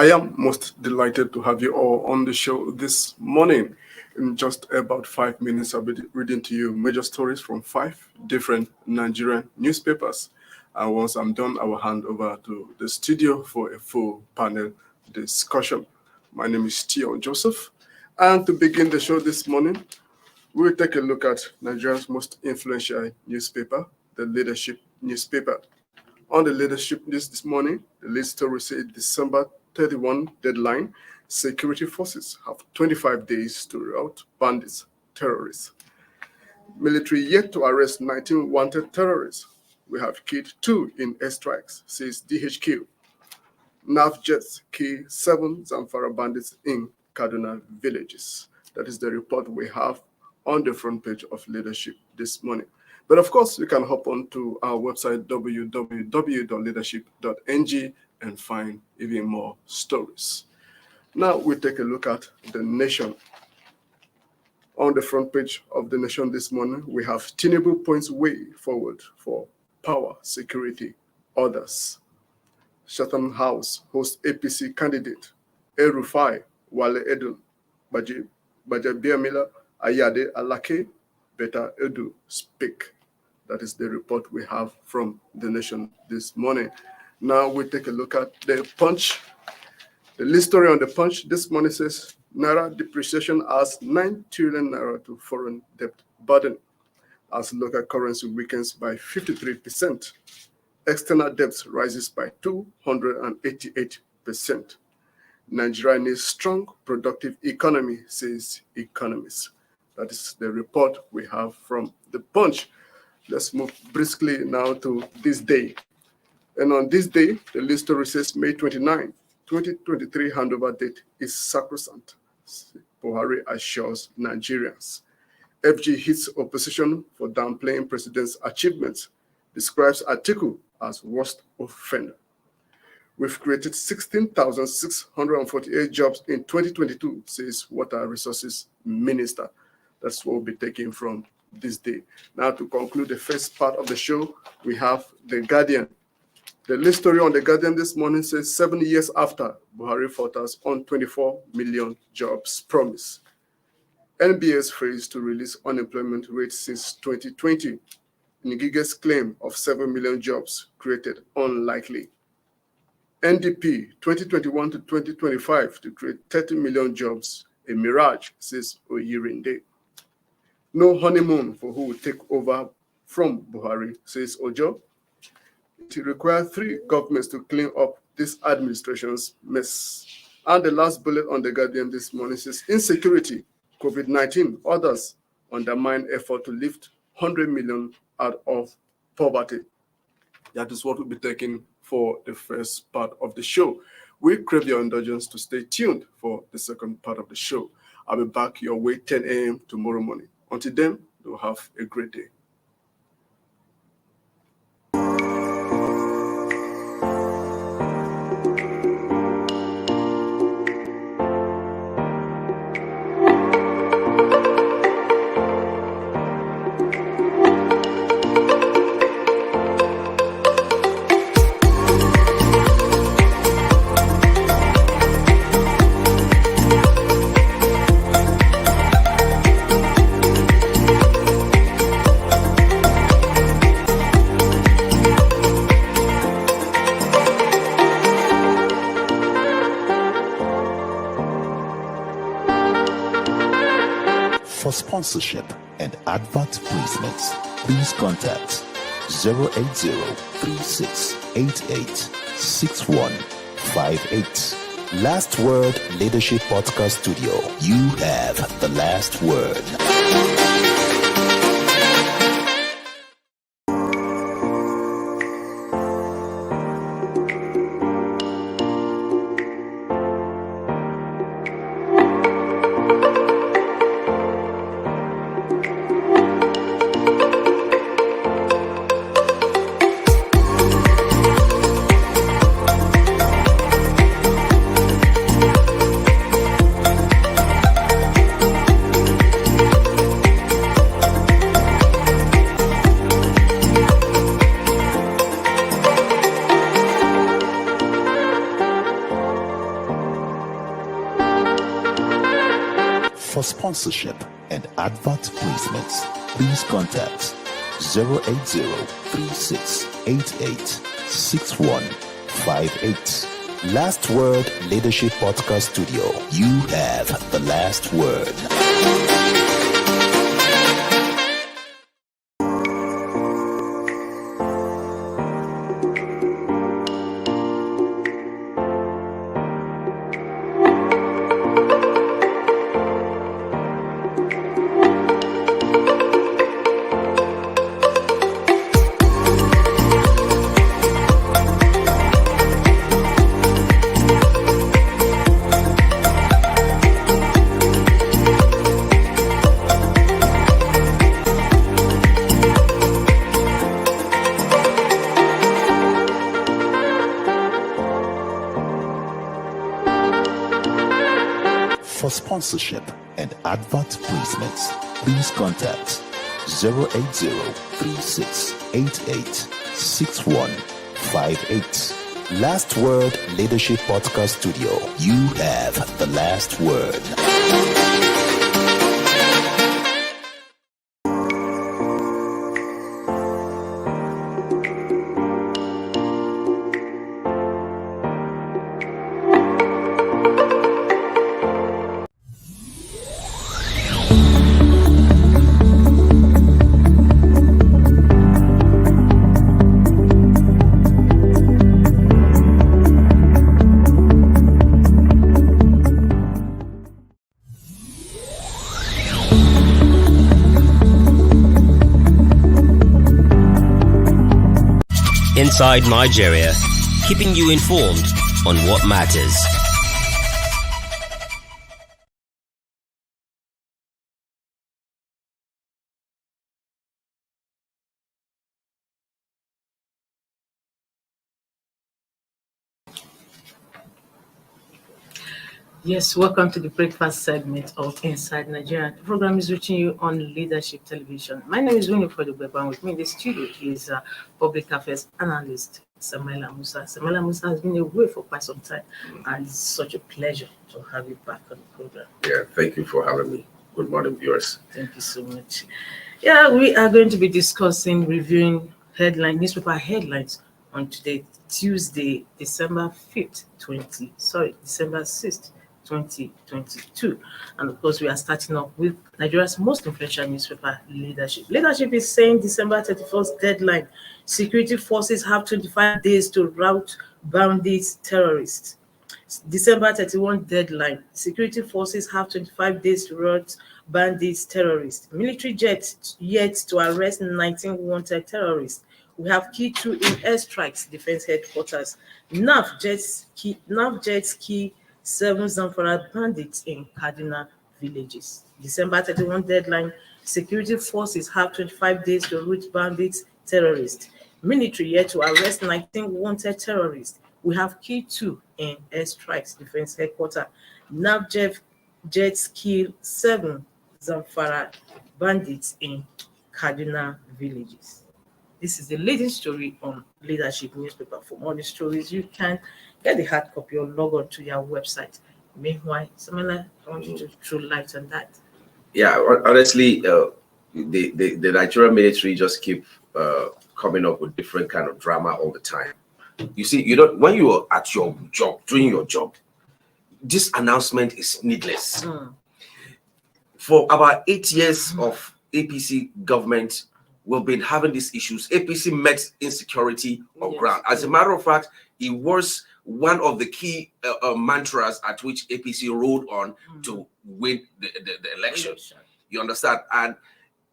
I am most delighted to have you all on the show this morning. In just about 5 minutes, I'll be reading to you major stories from 5 different Nigerian newspapers. And once I'm done, I will hand over to the studio for a full panel discussion. My name is Theo Joseph. And to begin the show this morning, we'll take a look at Nigeria's most influential newspaper, the Leadership newspaper. On the Leadership news this morning, the lead story said December 31 deadline, security forces have 25 days to rout bandits, terrorists. Military yet to arrest 19 wanted terrorists. We have killed 2 in airstrikes, says DHQ. NAV jets kill 7 Zamfara bandits in Kaduna villages. That is the report we have on the front page of Leadership this morning. But of course, you can hop on to our website, www.leadership.ng, and find even more stories. Now we take a look at The Nation. On the front page of The Nation this morning, we have Tinubu points way forward for power, security, others. Chatham House hosts APC candidate El-Rufai, Wale Edun, Bajabiamila, Ayade Alake, Beta Edu speak. That is the report we have from The Nation this morning. Now we take a look at the Punch. The lead story on the Punch this morning says Naira depreciation adds 9 trillion Naira to foreign debt burden as local currency weakens by 53%. External debt rises by 288%. Nigeria needs strong, productive economy, says economists. That is the report we have from the Punch. Let's move briskly now to THISDAY. And on this day, the lead story says May 29, 2023 handover date is sacrosanct. Buhari assures Nigerians. FG hits opposition for downplaying president's achievements, describes Atiku as worst offender. We've created 16,648 jobs in 2022, says Water Resources Minister. That's what we'll be taking from this day. Now, to conclude the first part of the show, we have The Guardian. The lead story on The Guardian this morning says 7 years after, Buhari falters on 24 million jobs promise. NBS fails to release unemployment rate since 2020. Ngige's claim of 7 million jobs created unlikely. NDP 2021 to 2025 to create 30 million jobs, a mirage, says Oyirinde. No honeymoon for who will take over from Buhari, says Ojo. It requires 3 governments to clean up this administration's mess. And the last bullet on The Guardian this morning says insecurity, COVID-19, others undermine effort to lift 100 million out of poverty. That is what we'll be taking for the first part of the show. We crave your indulgence to stay tuned for the second part of the show. I'll be back your way 10 a.m. tomorrow morning. Until then, do have a great day. For sponsorship and advert placements, please contact 080-3688-6158. Last Word Leadership Podcast Studio. You have the last word. For sponsorship and advert placements, please contact 080-3688-6158. Last Word Leadership Podcast Studio. You have the last word. For sponsorship and advert placements, please contact 080-3688-6158. Last Word Leadership Podcast Studio. You have the last word. Inside Nigeria, keeping you informed on what matters. Yes, welcome to the breakfast segment of Inside Nigeria. The program is reaching you on Leadership Television. My name is Winnie Fodugweba, and with me in the studio is public affairs analyst Samuela Musa. Samuela Musa has been away for quite some time, and it's such a pleasure to have you back on the program. Yeah, thank you for having me. Good morning, viewers. Thank you so much. Yeah, we are going to be discussing, reviewing newspaper headlines on today, Tuesday, December 6th, 2022. And of course, we are starting off with Nigeria's most influential newspaper, Leadership. Leadership is saying December 31st deadline. Security forces have 25 days to rout bandits, terrorists. December 31 deadline. Security forces have 25 days to rout bandits, terrorists. Military jets yet to arrest 19 wanted terrorists. We have key 2 in airstrikes, defense headquarters. NAV jets key 7 Zamfara bandits in Kaduna villages. December 31 deadline. Security forces have 25 days to rout bandits, terrorists. Military yet to arrest 19 wanted terrorists. We have key 2 in airstrikes, defense headquarters. NAV jets kill 7 Zamfara bandits in Kaduna villages. This is the leading story on Leadership newspaper. For more stories, you can get the hard copy or log on to your website. Meanwhile, Samela, I want you to throw light on that. Yeah, honestly, the Nigerian military just keep coming up with different kind of drama all the time. You see, when you are at your job, doing your job, this announcement is needless. For about 8 years of APC government, we've been having these issues. APC met insecurity on ground. As a matter of fact, it was one of the key mantras at which APC rode on to win the election. You understand? And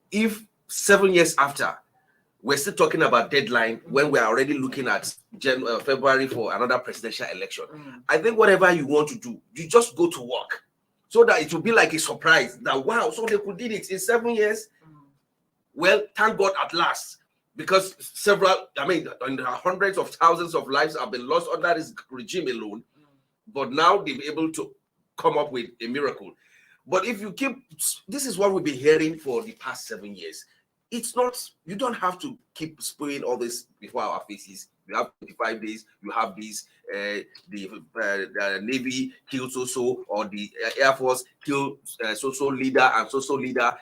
if 7 years after, we're still talking about deadline when we're already looking at February for another presidential election, I think whatever you want to do, you just go to work so that it will be like a surprise that, wow, so they could do it in 7 years. Well, thank God at last, because hundreds of thousands of lives have been lost under this regime alone. But now they've been able to come up with a miracle. But if you this is what we've been hearing for the past 7 years. It's not, you don't have to keep spewing all this before our faces You have 25 days. You have these. The Navy killed so, or the Air Force killed so leader and so leader.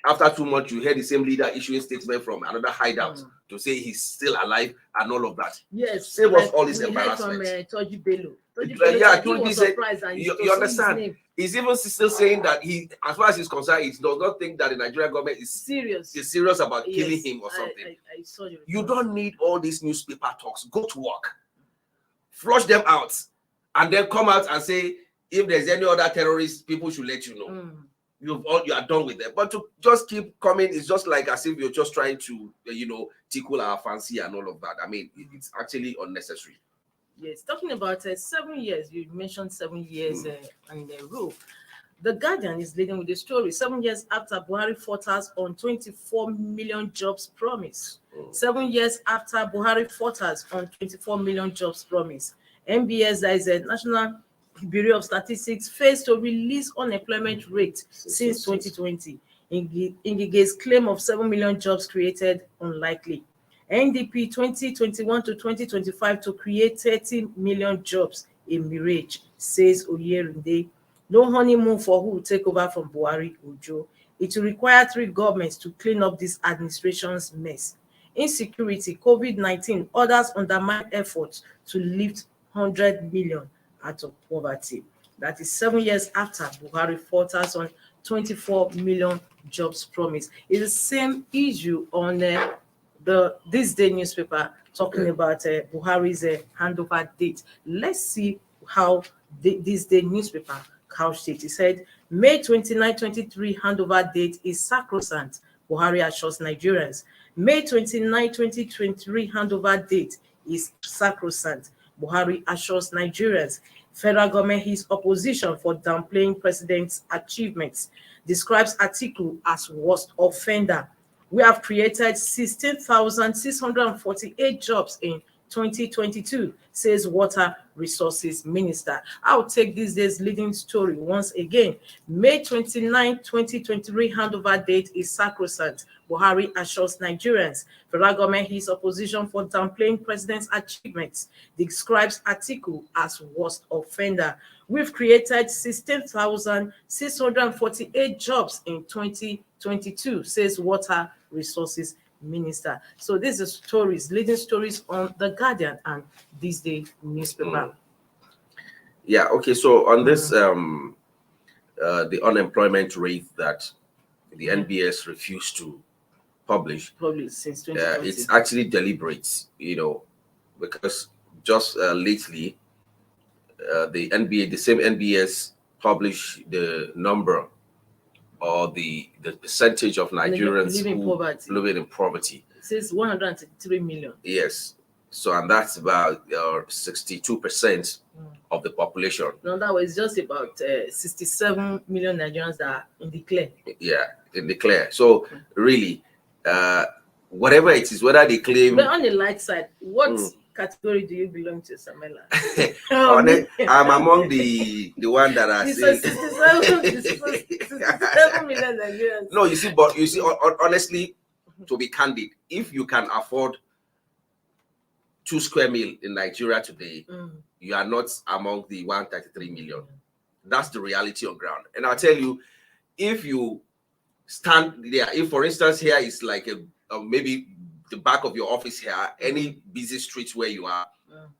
After 2 months, you hear the same leader issuing statement from another hideout to say he's still alive and all of that. Yes, save us all this embarrassment. From Toji Bello. Yeah, he was surprised and you understand? He's even still saying that he, as far as he's concerned, he does not think that the Nigerian government is serious about killing him or something. I saw you don't need all these newspaper talks. Go to work, flush them out, and then come out and say if there's any other terrorists, people should let you know. You are done with them. But to just keep coming is just like as if you're just trying to, tickle our fancy and all of that. I mean, it's actually unnecessary. Yes, talking about 7 years, you mentioned 7 years in the row. The Guardian is leading with the story. 7 years after Buhari fought us on 24 million jobs promise. 7 years after Buhari fought us on 24 million jobs promise. NBS, that is a National Bureau of Statistics, fails to release unemployment rate since 2020. Ngige's claim of 7 million jobs created unlikely. NDP 2021 to 2025 to create 30 million jobs in mirage, says Oyerinde. No honeymoon for who will take over from Buhari Ojo. It will require 3 governments to clean up this administration's mess. Insecurity, COVID-19, others undermine efforts to lift 100 million out of poverty. That is 7 years after Buhari fought us on 24 million jobs promise. It's the same issue on the THISDAY newspaper talking about Buhari's handover date. Let's see how the THISDAY newspaper couched it. He said, May 29, 23 handover date is sacrosanct. Buhari assures Nigerians. May 29, 2023 handover date is sacrosanct. Buhari assures Nigerians. Federal government his opposition for downplaying president's achievements. Describes Atiku as worst offender. We have created 16,648 jobs in 2022, says Water Resources Minister. I'll take this day's leading story once again. May 29, 2023 handover date is sacrosanct. Buhari assures Nigerians. Federal government his opposition for downplaying president's achievements. Describes Atiku as worst offender. We've created 16,648 jobs in 2022, says Water Resources Minister. So these are stories, leading stories on The Guardian and THISDAY newspaper. Yeah, okay, so on this, the unemployment rate that the NBS refused to publish since 2020. it's actually deliberate, because just lately, the same NBS published the number or the percentage of Nigerians living in poverty. It says 103 million. Yes. So, and that's about 62% of the population. No, that was just about 67 million Nigerians that are in declare. Yeah, in declare. So, really, whatever it is, whether they claim. But on the light side, what category do you belong to, Samela? I'm among the one that are saying 67 million Nigerians. No, you see, honestly, to be candid, if you can afford 2 square meal in Nigeria today, you are not among the 133 million. That's the reality on ground. And I'll tell you, if you stand there, if for instance here is like maybe the back of your office here, any busy street where you are,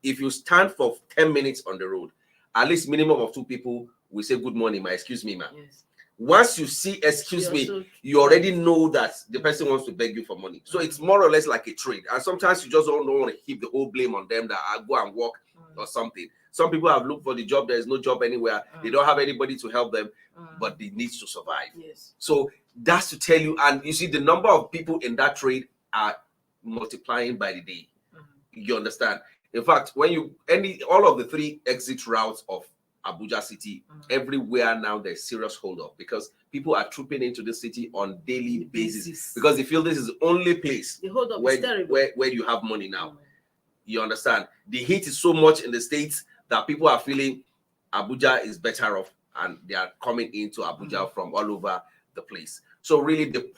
if you stand for 10 minutes on the road, at least minimum of 2 people will say good morning, excuse me, ma'am. Yes. Once you see excuse me, you already know that the person wants to beg you for money. So it's more or less like a trade. And sometimes you just don't want to keep the whole blame on them that I go and work or something. Some people have looked for the job. There is no job anywhere. They don't have anybody to help them, but they need to survive. Yes. So that's to tell you. And you see, the number of people in that trade are multiplying by the day. You understand? In fact, when all of the 3 exit routes of Abuja city, everywhere now there's serious hold up because people are trooping into the city on daily basis because they feel this is the only place where you have money now. You understand? The heat is so much in the States that people are feeling Abuja is better off and they are coming into Abuja from all over the place. So really the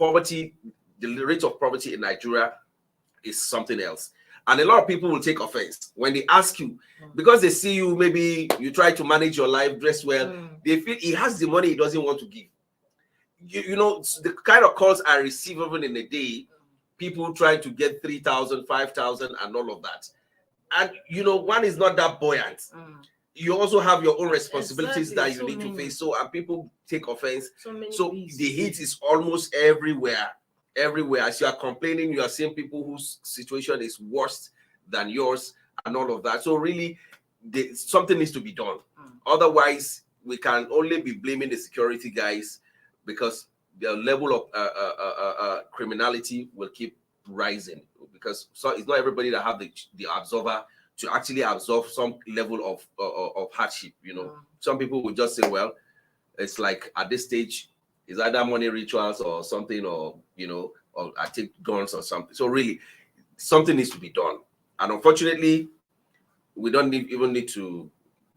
rate of poverty in Nigeria is something else. And a lot of people will take offense when they ask you, because they see you, maybe you try to manage your life, dress well, they feel he has the money he doesn't want to give. You know, the kind of calls I receive even in a day, people trying to get 3,000, 5,000 and all of that. And, you know, one is not that buoyant. You also have your own responsibilities that you need to face. So, and people take offense. So the heat is almost everywhere. Everywhere. As you are complaining, you are seeing people whose situation is worse than yours and all of that. So really, something needs to be done. Otherwise, we can only be blaming the security guys, because the level of criminality will keep rising, because so it's not everybody that have the absorber to actually absorb some level of hardship. You know, some people will just say, well, it's like at this stage, it's either money rituals or something, or, you know, or I take guns or something. So really, something needs to be done. And unfortunately, we don't even need to,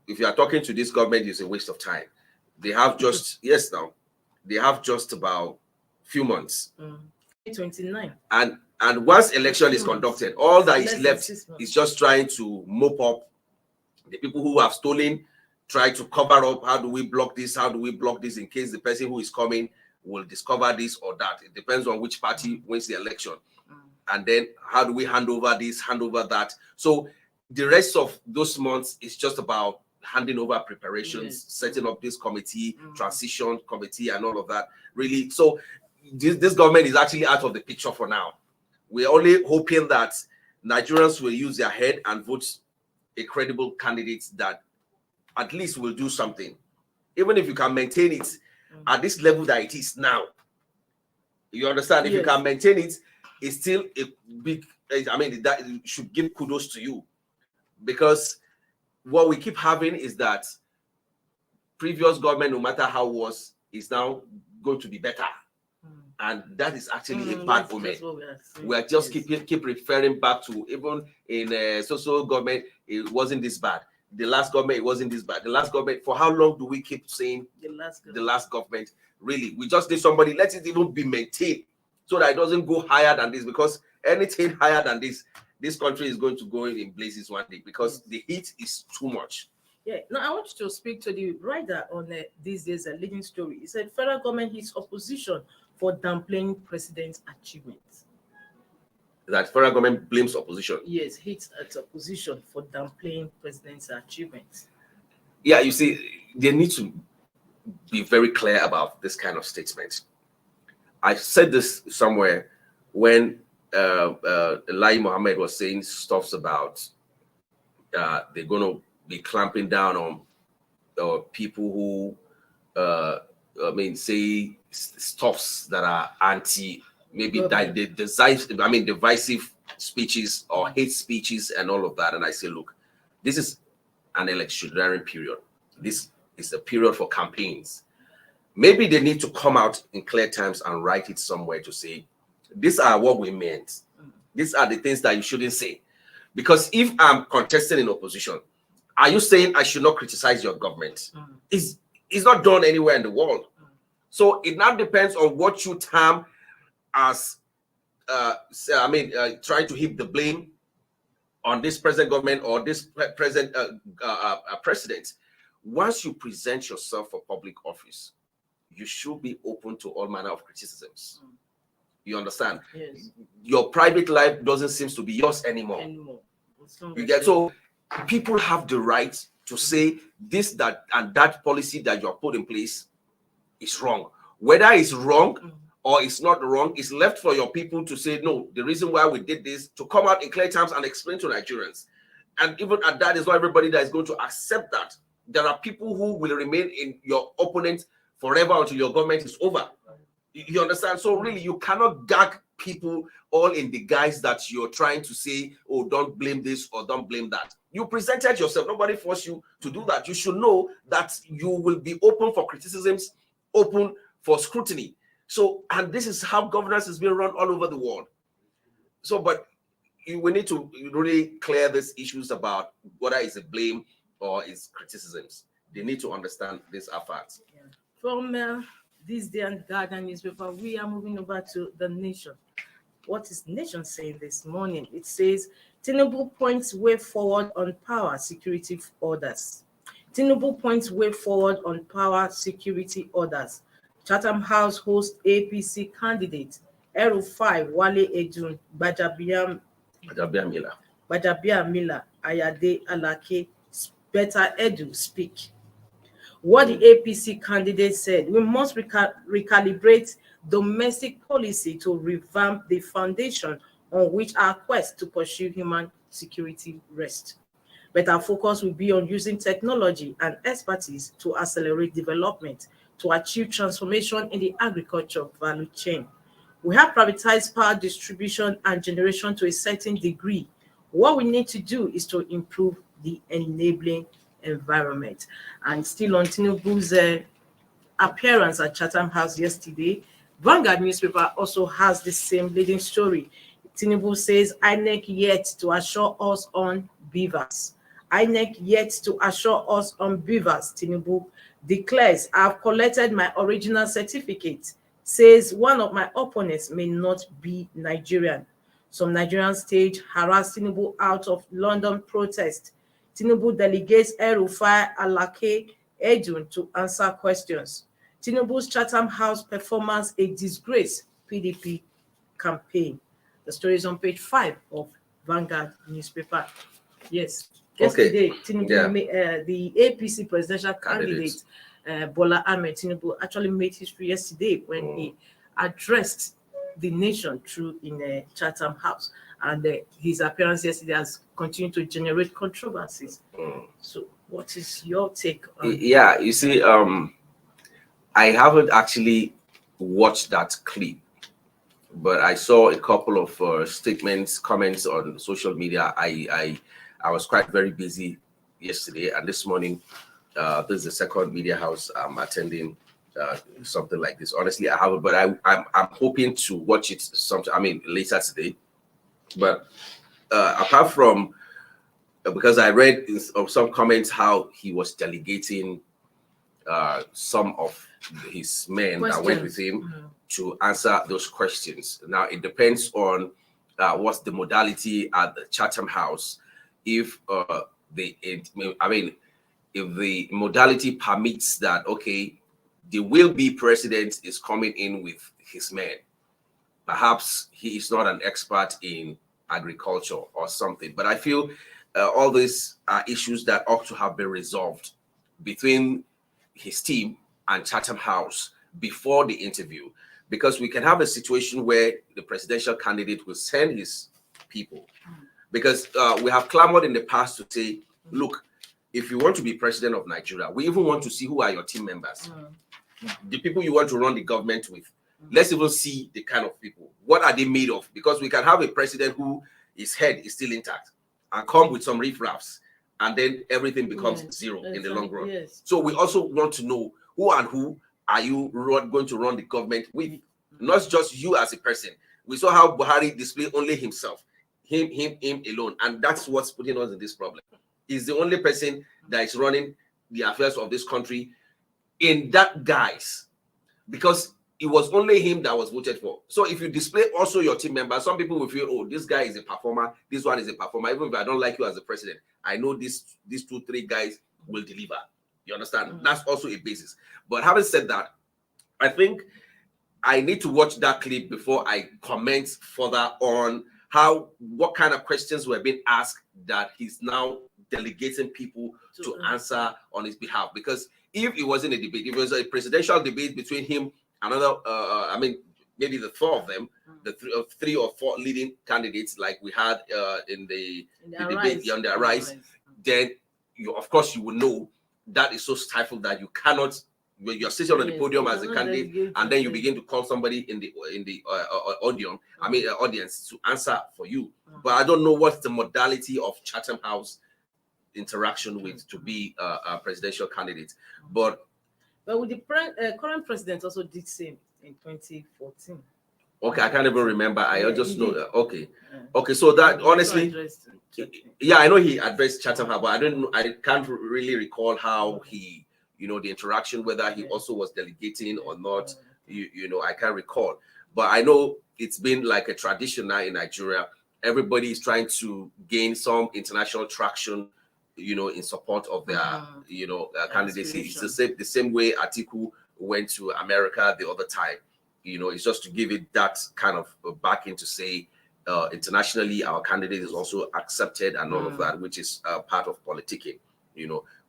if you are talking to this government, it's a waste of time. They have just, yes, now, they have just about few months. 29. And once election is conducted, all that is left is just trying to mop up the people who have stolen, try to cover up. How do we block this? How do we block this in case the person who is coming will discover this or that? It depends on which party wins the election. And then how do we hand over this, hand over that? So the rest of those months is just about handing over preparations, setting up this committee, transition committee and all of that. Really, so this government is actually out of the picture for now. We're only hoping that Nigerians will use their head and vote a credible candidate that at least will do something. Even if you can maintain it at this level that it is now. You understand? If you can maintain it, it's still a big, I mean, that should give kudos to you. Because what we keep having is that previous government, no matter how worse, is now going to be better. And that is actually a bad moment. We are just keep referring back to, even in social government, it wasn't this bad. The last government, it wasn't this bad. The last government, for how long do we keep saying the last government? Really, we just need somebody, let it even be maintained so that it doesn't go higher than this, because anything higher than this country is going to go in blazes one day, because the heat is too much. Yeah, now I want you to speak to the writer on these days, a leading story. He said federal government hits opposition for downplaying president's achievements. That federal government blames opposition. Yes, hits at opposition for downplaying president's achievements. Yeah, you see, they need to be very clear about this kind of statement. I said this somewhere when Lai Mohammed was saying stuffs about they're going to be clamping down on people who, say stuffs that are anti, maybe divisive speeches or hate speeches and all of that. And I say, look, this is an electioneering period. This is a period for campaigns. Maybe they need to come out in clear terms and write it somewhere to say, these are what we meant. These are the things that you shouldn't say. Because if I'm contesting in opposition, are you saying I should not criticize your government? It's not done anywhere in the world. So it now depends on what you term as, trying to heap the blame on this present government or this present president. Once you present yourself for public office, you should be open to all manner of criticisms. You understand? Yes. Your private life doesn't seem to be yours anymore. You get, so people have the right to say this, that, and that policy that you have put in place is wrong. Whether it's wrong or it's not wrong, it's left for your people to say, no, the reason why we did this, to come out in clear terms and explain to Nigerians. And even at that, it's not everybody that is going to accept that. There are people who will remain in your opponent forever until your government is over. You understand? So really, you cannot gag people all in the guise that you're trying to say, oh, don't blame this or don't blame that. You presented yourself. Nobody forced you to do that. You should know that you will be open for criticisms, open for scrutiny. So, and this is how governance is being run all over the world. So, but we need to really clear these issues about whether it's a blame or it's criticisms. They need to understand these are facts. Yeah. From THISDAY and Guardian newspaper, we are moving over to The Nation. what is Nation saying this morning? It says, Tinubu points way forward on power security orders. Tinubu points way forward on power security orders. Chatham House hosts APC candidate El-Rufai Wale Edun Gbajabia Mila Ayade Alake Better Edu speak. What the APC candidate said, we must recalibrate domestic policy to revamp the foundation on which our quest to pursue human security rests. But our focus will be on using technology and expertise to accelerate development to achieve transformation in the agriculture value chain. We have privatized power distribution and generation to a certain degree. What we need to do is to improve the enabling environment. And still on Tinubu's appearance at Chatham House yesterday, Vanguard newspaper also has the same leading story. Tinubu says INEC yet to assure us on beavers. INEC yet to assure us on beavers. Tinubu declares, I've collected my original certificate, says one of my opponents may not be Nigerian. Some Nigerians stage harass Tinubu out of London protest. Tinubu delegates El-Rufai Alake Edun to answer questions. Tinubu's Chatham House performance a disgrace, PDP campaign. The story is on page 5 of Vanguard newspaper. Yes. Yesterday, Tinubu, the APC presidential candidate, Bola Ahmed Tinubu, actually made history yesterday when he addressed the nation through in Chatham House. And his appearance yesterday has continued to generate controversies. So what is your take on Yeah, you see, I haven't actually watched that clip, but I saw a couple of statements, comments on social media. I was quite very busy yesterday, and this morning, this is the second media house I'm attending something like this. Honestly, I haven't, but I'm hoping to watch it sometime. I mean, later today. But apart from, because I read in some comments how he was delegating some of his men that went with him to answer those questions. Now it depends on what's the modality at the Chatham House. If if the modality permits that, okay, the will-be president is coming in with his men. Perhaps he is not an expert in agriculture or something, but I feel all these are issues that ought to have been resolved between his team and Chatham House before the interview, because we can have a situation where the presidential candidate will send his people, because we have clamored in the past to say, look, if you want to be president of Nigeria, we even want to see who are your team members, the people you want to run the government with. Let's even see the kind of people. What are they made of? Because we can have a president who his head is still intact and come with some riffraffs, and then everything becomes zero in the long run. So we also want to know who are you going to run the government with, not just you as a person. We saw how Buhari displayed only himself, him alone, and that's what's putting us in this problem. He's the only person that is running the affairs of this country in that guise, because it was only him that was voted for. So if you display also your team members, some people will feel, oh, this guy is a performer, this one is a performer. Even if I don't like you as a president, I know these 2-3 guys will deliver. You understand? That's also a basis. But having said that, I think I need to watch that clip before I comment further on what kind of questions were being asked that he's now delegating people to answer on his behalf. Because if it wasn't a debate, if it was a presidential debate between him, maybe the 4 of them, the 3 or 4 leading candidates like we had in the debate on their rise, then of course you will know that is so stifled that you cannot, when you're sitting on the podium as a candidate and then you begin to call somebody in the audience to answer for you. But I don't know what's the modality of Chatham House interaction with to be a presidential candidate. But with the current president also did same in 2014. Okay, I can't even remember. I just know that. Okay. So that honestly, yeah, I know he addressed Chatham House, but I can't really recall how he, the interaction, whether he also was delegating or not. I can't recall. But I know it's been like a tradition now in Nigeria. Everybody is trying to gain some international traction, in support of their, candidacy. It's the same way Atiku went to America the other time. It's just to give it that kind of backing to say, internationally, our candidate is also accepted and all of that, which is part of politicking,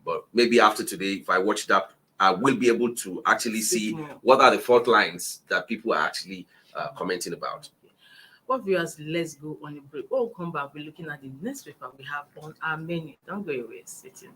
But maybe after today, if I watch that, I will be able to actually see what are the fault lines that people are actually commenting about. Well, viewers, let's go on a break. When we come back, we're looking at the next paper we have on our menu. Don't go away, stay tuned.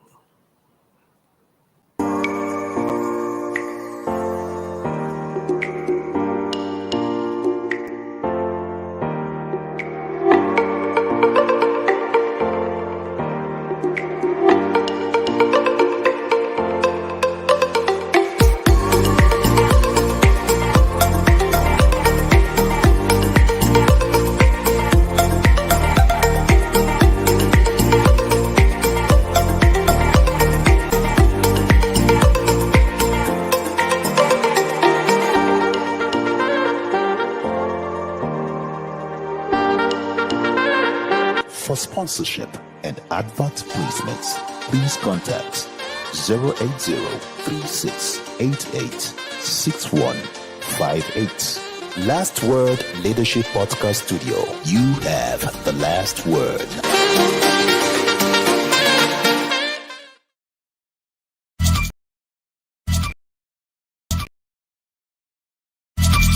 For sponsorship and advert placements, please contact 080-3688-6158. Last Word Leadership Podcast Studio. You have the last word.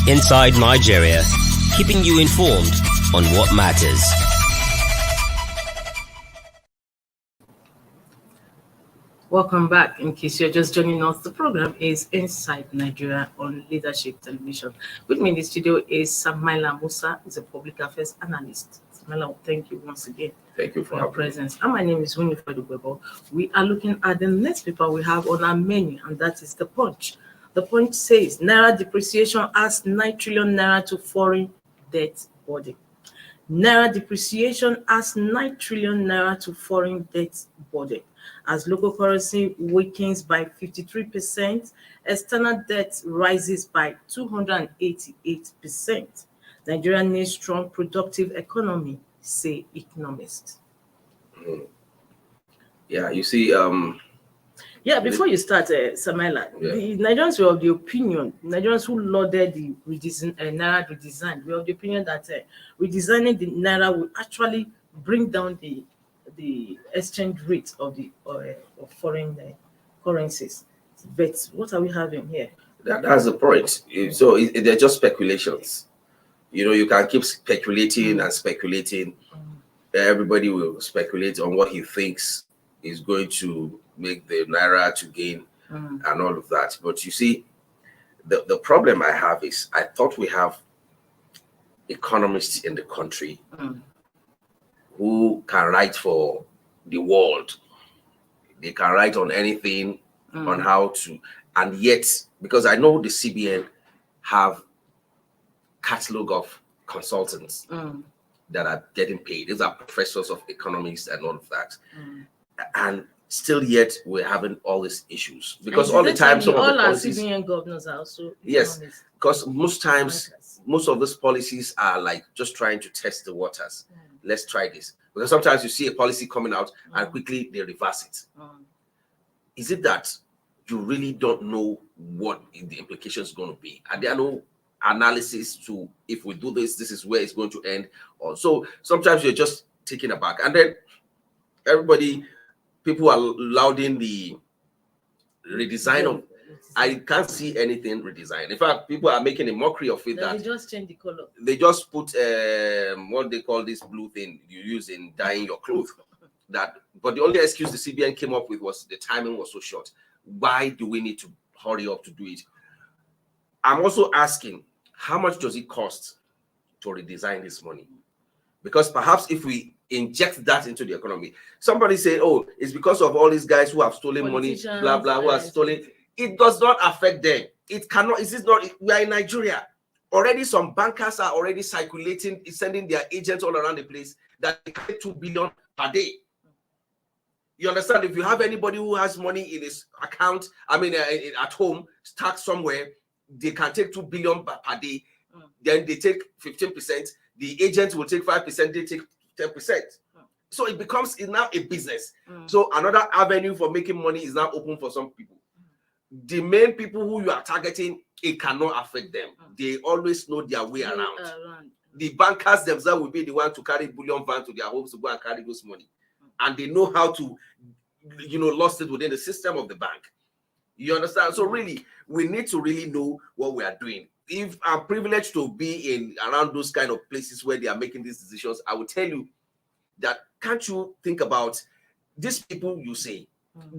Inside Nigeria, keeping you informed on what matters. Welcome back. In case you're just joining us, the program is Inside Nigeria on Leadership Television. With me in the studio is Samaila Musa, who's a public affairs analyst. Samaila, thank you once again. Thank you for your presence. And my name is Winifred Ubebo. We are looking at the next paper we have on our menu, and that is The Punch. The Punch says Naira depreciation adds 9 trillion Naira to foreign debt burden. Naira depreciation adds 9 trillion Naira to foreign debt burden. As local currency weakens by 53%, external debt rises by 288%. Nigeria needs strong, productive economy, say economists. Yeah, you see, before you start, Samaila, the Nigerians were of the opinion, Nigerians who lauded the Naira redesign, were of the opinion that redesigning the Naira will actually bring down the exchange rate of the of foreign currencies. But what are we having here? That's the point. So they're just speculations. You can keep speculating and speculating. Everybody will speculate on what he thinks is going to make the Naira to gain and all of that. But you see, the problem I have is I thought we have economists in the country who can write for the world. They can write on anything, on how to, and yet, because I know the CBN have catalog of consultants that are getting paid. These are professors of economics and all of that. And still yet we're having all these issues. Because all the time, some of the policies, our CBN governors are also yes, because most times, most of these policies are like just trying to test the waters. Let's try this. Because sometimes you see a policy coming out and quickly they reverse it. Is it that you really don't know what the implications are going to be? And there are no analysis to, if we do this, this is where it's going to end. Or so sometimes you're just taken aback. And then people are lauding the redesign of, I can't see anything redesigned. In fact, people are making a mockery of it. They just change the color. They just put what they call this blue thing you use in dyeing your clothes. But the only excuse the CBN came up with was the timing was so short. Why do we need to hurry up to do it? I'm also asking, how much does it cost to redesign this money? Because perhaps if we inject that into the economy, somebody say, oh, it's because of all these guys who have stolen money, blah, blah, who have stolen. It does not affect them. It cannot, we are in Nigeria. Already some bankers are already circulating, sending their agents all around the place that they pay 2 billion per day. You understand? If you have anybody who has money in his account, at home, stuck somewhere, they can take 2 billion per day. Then they take 15%. The agent will take 5%. They take 10%. So it becomes now a business. So another avenue for making money is now open for some people. The main people who you are targeting, it cannot affect them. They always know their way around. The bankers themselves will be the one to carry bullion van to their homes to go and carry those money. And they know how to, lost it within the system of the bank. You understand? So really, we need to really know what we are doing. If I'm privileged to be in around those kind of places where they are making these decisions, I will tell you that can't you think about these people you say,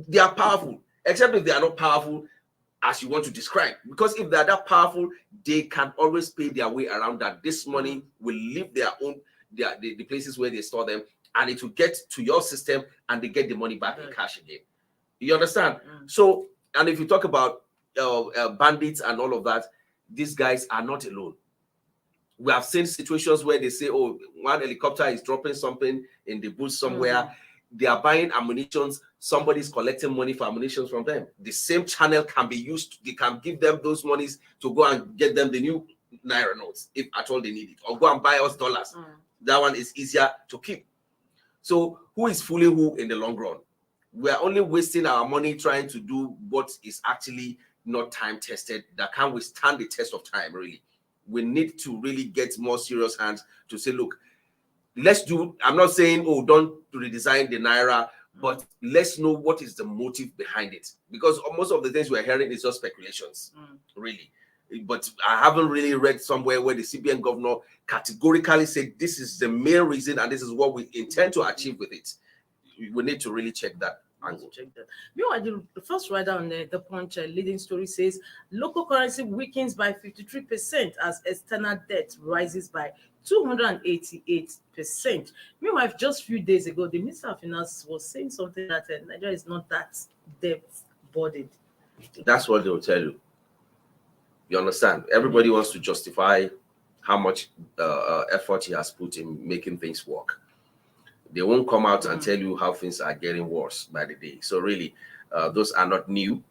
they are powerful, except if they are not powerful as you want to describe. Because if they are that powerful, they can always pay their way around that. This money will leave their own, the places where they store them, and it will get to your system and they get the money back in cash again. You understand? So, and if you talk about bandits and all of that, these guys are not alone. We have seen situations where they say, oh, one helicopter is dropping something in the bush somewhere. They are buying ammunition. Somebody's collecting money for ammunition from them. The same channel can be used. They can give them those monies to go and get them the new Naira notes, if at all they need it, or go and buy us dollars. That one is easier to keep. So who is fooling who in the long run? We are only wasting our money trying to do what is actually not time tested, that can't withstand the test of time, really. We need to really get more serious hands to say, look, let's do, I'm not saying, oh, don't redesign the Naira, but let's know what is the motive behind it. Because most of the things we're hearing is just speculations, really. But I haven't really read somewhere where the CBN governor categorically said this is the main reason and this is what we intend to achieve with it. We need to really check that angle. Meanwhile, the first writer on the Punch leading story says local currency weakens by 53% as external debt rises by 288%. Meanwhile, just a few days ago, the Minister of Finance was saying something that Nigeria is not that debt burdened. That's what they will tell you. You understand? Everybody wants to justify how much effort he has put in making things work. They won't come out and tell you how things are getting worse by the day. So really, those are not new.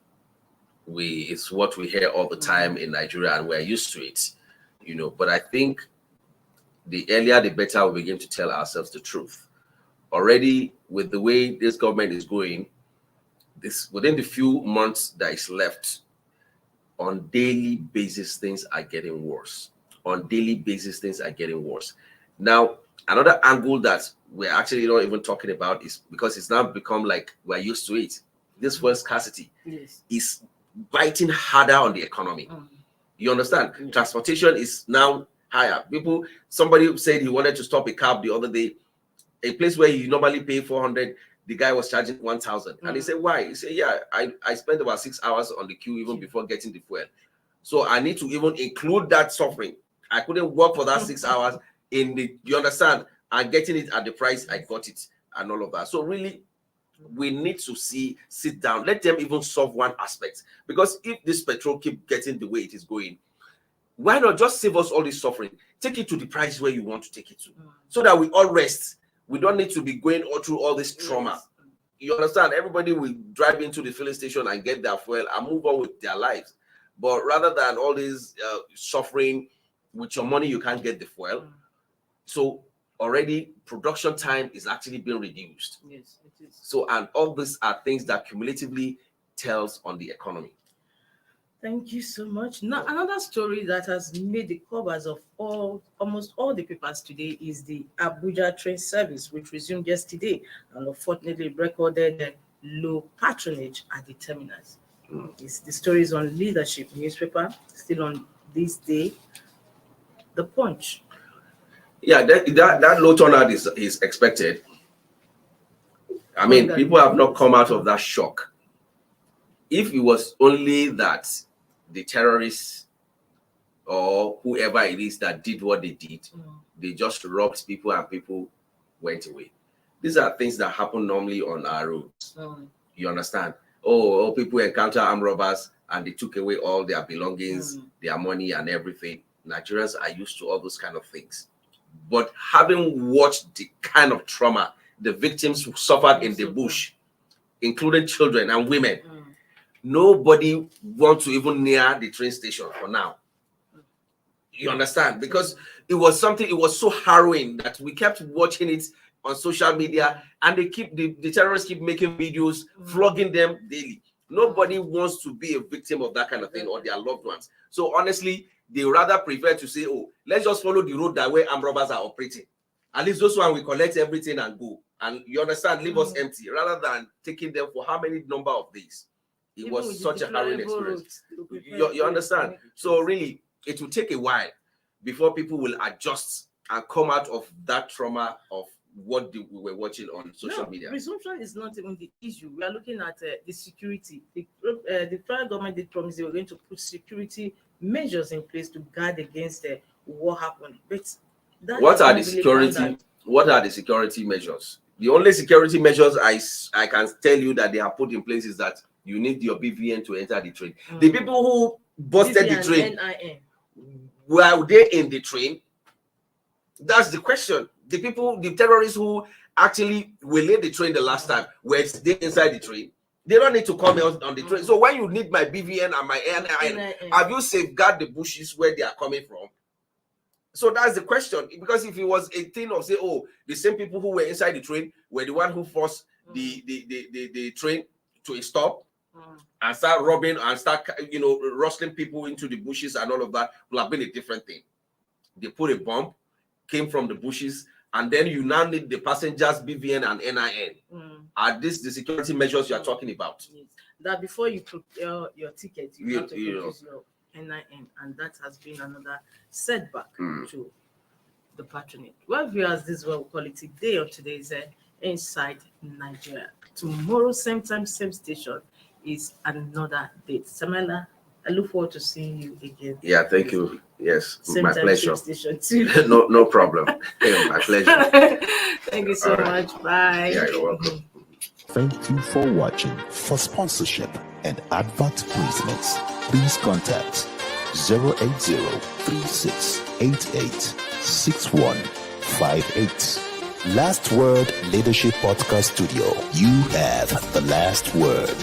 It's what we hear all the time in Nigeria, and we're used to it, But I think the earlier, the better we begin to tell ourselves the truth. Already, with the way this government is going, within the few months that is left, on daily basis, things are getting worse. On daily basis, things are getting worse. Now, another angle that we're actually not even talking about is because it's now become like we're used to it. This fuel scarcity is biting harder on the economy. You understand? Transportation is now higher. Somebody said he wanted to stop a cab the other day, a place where you normally pay 400. The guy was charging 1,000. And he said, why? He said, yeah, I spent about 6 hours on the queue even before getting the fuel. So I need to even include that suffering. I couldn't work for that 6 hours you understand? And getting it at the price I got it and all of that. So really, we need to sit down. Let them even solve one aspect. Because if this petrol keep getting the way it is going, why not just save us all this suffering? Take it to the price where you want to take it to. So that we all rest. We don't need to be going through all this trauma. You understand? Everybody will drive into the filling station and get their fuel and move on with their lives. But rather than all this suffering with your money, you can't get the fuel. So already production time is actually being reduced. Yes, it is. So, and all these are things that cumulatively tells on the economy. Thank you so much. Now, another story that has made the covers of almost all the papers today is the Abuja train service, which resumed yesterday and unfortunately recorded low patronage at the terminals. The story is on Leadership newspaper, still on this day. The Punch. Yeah, that low turnout is expected. I mean, people have not come out of that shock. If it was only that the terrorists or whoever it is that did what they did, they just robbed people and people went away. These are things that happen normally on our roads. You understand? Oh, people encounter armed robbers and they took away all their belongings, their money and everything. Nigerians are used to all those kind of things. But having watched the kind of trauma the victims suffered in the bush, including children and women, nobody wants to even near the train station for now. You understand? Because it was so harrowing that we kept watching it on social media, and the terrorists keep making videos, flogging them daily. Nobody wants to be a victim of that kind of thing, or their loved ones. So honestly, they rather prefer to say, oh, let's just follow the road that way armed robbers are operating. At least those one we collect everything and go. And you understand, leave us empty, rather than taking them for how many number of days. It was such a harrowing experience. You understand? So really, it will take a while before people will adjust and come out of that trauma of what we were watching on social media. Presumption is not even the issue. We are looking at the security. The federal government did promise they were going to put security measures in place to guard against what happened. But what are the security measures? The only security measures I can tell you that they have put in place is that you need your BVN to enter the train. The people who busted the train, were they in the train? That's the question. The terrorists who actually waylaid the train the last time, were they inside the train? They don't need to come out on the train. So when you need my BVN and my NIN, have you safeguarded the bushes where they are coming from? So that's the question. Because if it was a thing of say, oh, the same people who were inside the train were the one who forced the train to a stop and start robbing and start rustling people into the bushes and all of that, will have been a different thing. They put a bomb, came from the bushes, and then you now need the passengers' BVN and NIN. Are these the security measures you are talking about? Yes. That before you procure your ticket, you have to produce your NIN, and that has been another setback to the patronage. Well, viewers, this is what we call it today. Or today is Inside Nigeria. Tomorrow, same time, same station, is another date. Samela, I look forward to seeing you again. Yeah, thank you. Yes, same my time, pleasure. Same station too. no problem. Yeah, my pleasure. Thank you so much. Bye. Yeah, you're welcome. Thank you for watching. For sponsorship and advert placements, please contact 080-3688-6158. Last Word Leadership Podcast Studio. You have the last word.